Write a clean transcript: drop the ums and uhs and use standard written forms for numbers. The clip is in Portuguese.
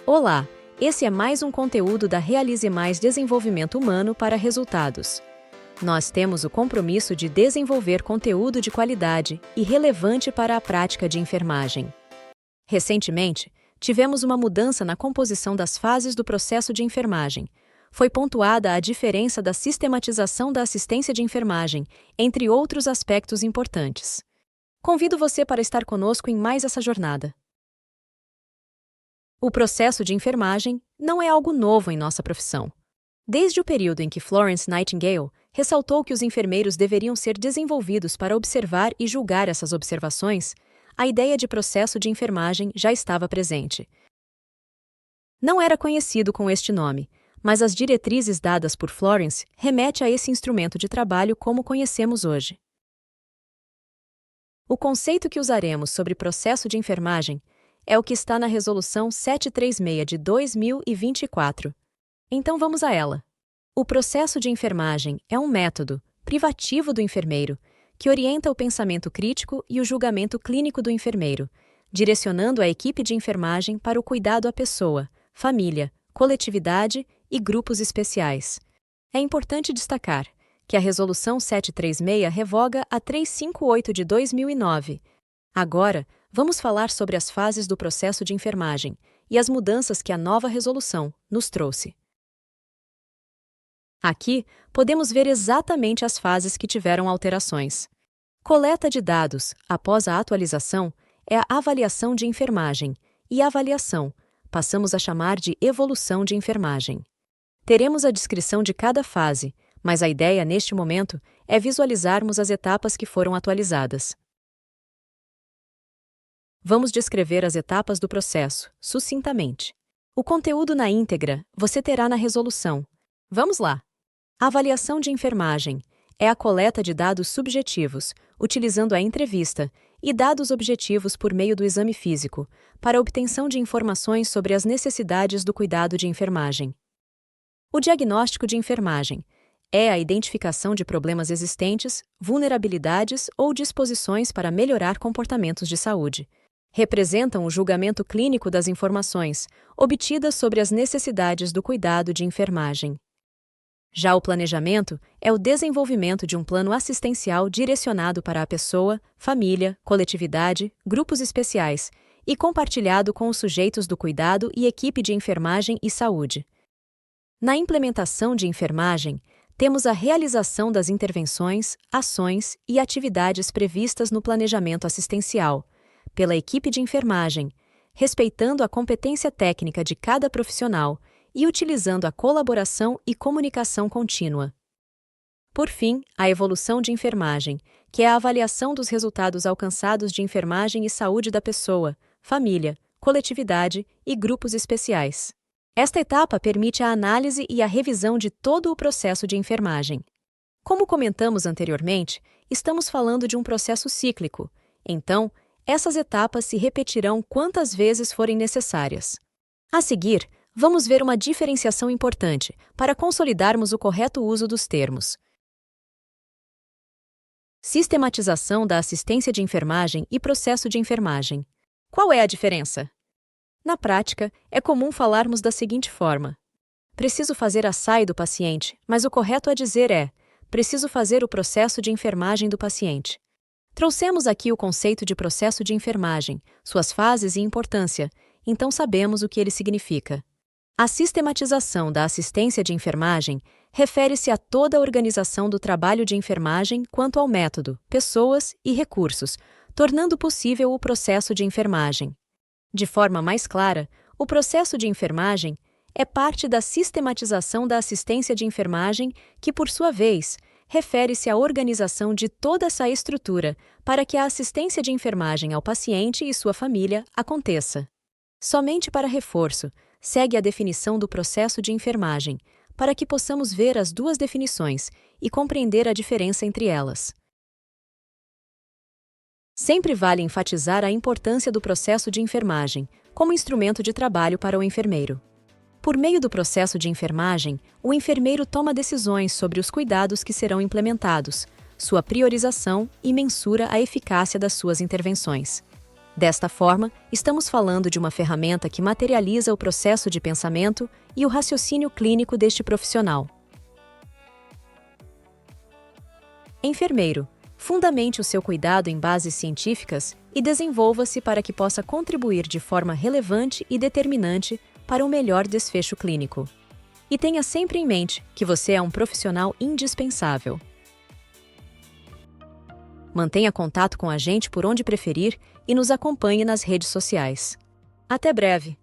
Olá, esse é mais um conteúdo da Realize Mais Desenvolvimento Humano para Resultados. Nós temos o compromisso de desenvolver conteúdo de qualidade e relevante para a prática de enfermagem. Recentemente, tivemos uma mudança na composição das fases do processo de enfermagem. Foi pontuada a diferença da sistematização da assistência de enfermagem, entre outros aspectos importantes. Convido você para estar conosco em mais essa jornada. O processo de enfermagem não é algo novo em nossa profissão. Desde o período em que Florence Nightingale ressaltou que os enfermeiros deveriam ser desenvolvidos para observar e julgar essas observações, a ideia de processo de enfermagem já estava presente. Não era conhecido com este nome, mas as diretrizes dadas por Florence remetem a esse instrumento de trabalho como conhecemos hoje. O conceito que usaremos sobre processo de enfermagem é o que está na Resolução 736 de 2024. Então vamos a ela. O processo de enfermagem é um método privativo do enfermeiro que orienta o pensamento crítico e o julgamento clínico do enfermeiro, direcionando a equipe de enfermagem para o cuidado à pessoa, família, coletividade e grupos especiais. É importante destacar que a Resolução 736 revoga a 358 de 2009. Agora, vamos falar sobre as fases do processo de enfermagem e as mudanças que a nova resolução nos trouxe. Aqui, podemos ver exatamente as fases que tiveram alterações. Coleta de dados, após a atualização, é a avaliação de enfermagem, e avaliação, passamos a chamar de evolução de enfermagem. Teremos a descrição de cada fase, mas a ideia neste momento é visualizarmos as etapas que foram atualizadas. Vamos descrever as etapas do processo, sucintamente. O conteúdo na íntegra você terá na resolução. Vamos lá! A avaliação de enfermagem é a coleta de dados subjetivos, utilizando a entrevista, e dados objetivos por meio do exame físico, para a obtenção de informações sobre as necessidades do cuidado de enfermagem. O diagnóstico de enfermagem é a identificação de problemas existentes, vulnerabilidades ou disposições para melhorar comportamentos de saúde. Representam o julgamento clínico das informações obtidas sobre as necessidades do cuidado de enfermagem. Já o planejamento é o desenvolvimento de um plano assistencial direcionado para a pessoa, família, coletividade, grupos especiais e compartilhado com os sujeitos do cuidado e equipe de enfermagem e saúde. Na implementação de enfermagem, temos a realização das intervenções, ações e atividades previstas no planejamento assistencial, pela equipe de enfermagem, respeitando a competência técnica de cada profissional e utilizando a colaboração e comunicação contínua. Por fim, a evolução de enfermagem, que é a avaliação dos resultados alcançados de enfermagem e saúde da pessoa, família, coletividade e grupos especiais. Esta etapa permite a análise e a revisão de todo o processo de enfermagem. Como comentamos anteriormente, estamos falando de um processo cíclico, então, essas etapas se repetirão quantas vezes forem necessárias. A seguir, vamos ver uma diferenciação importante para consolidarmos o correto uso dos termos. Sistematização da assistência de enfermagem e processo de enfermagem. Qual é a diferença? Na prática, é comum falarmos da seguinte forma: preciso fazer a SAI do paciente, mas o correto a dizer é: preciso fazer o processo de enfermagem do paciente. Trouxemos aqui o conceito de processo de enfermagem, suas fases e importância, então sabemos o que ele significa. A sistematização da assistência de enfermagem refere-se a toda a organização do trabalho de enfermagem quanto ao método, pessoas e recursos, tornando possível o processo de enfermagem. De forma mais clara, o processo de enfermagem é parte da sistematização da assistência de enfermagem que, por sua vez, refere-se à organização de toda essa estrutura para que a assistência de enfermagem ao paciente e sua família aconteça. Somente para reforço, segue a definição do processo de enfermagem, para que possamos ver as duas definições e compreender a diferença entre elas. Sempre vale enfatizar a importância do processo de enfermagem como instrumento de trabalho para o enfermeiro. Por meio do processo de enfermagem, o enfermeiro toma decisões sobre os cuidados que serão implementados, sua priorização e mensura a eficácia das suas intervenções. Desta forma, estamos falando de uma ferramenta que materializa o processo de pensamento e o raciocínio clínico deste profissional. Enfermeiro, fundamente o seu cuidado em bases científicas e desenvolva-se para que possa contribuir de forma relevante e determinante para um melhor desfecho clínico. E tenha sempre em mente que você é um profissional indispensável. Mantenha contato com a gente por onde preferir e nos acompanhe nas redes sociais. Até breve!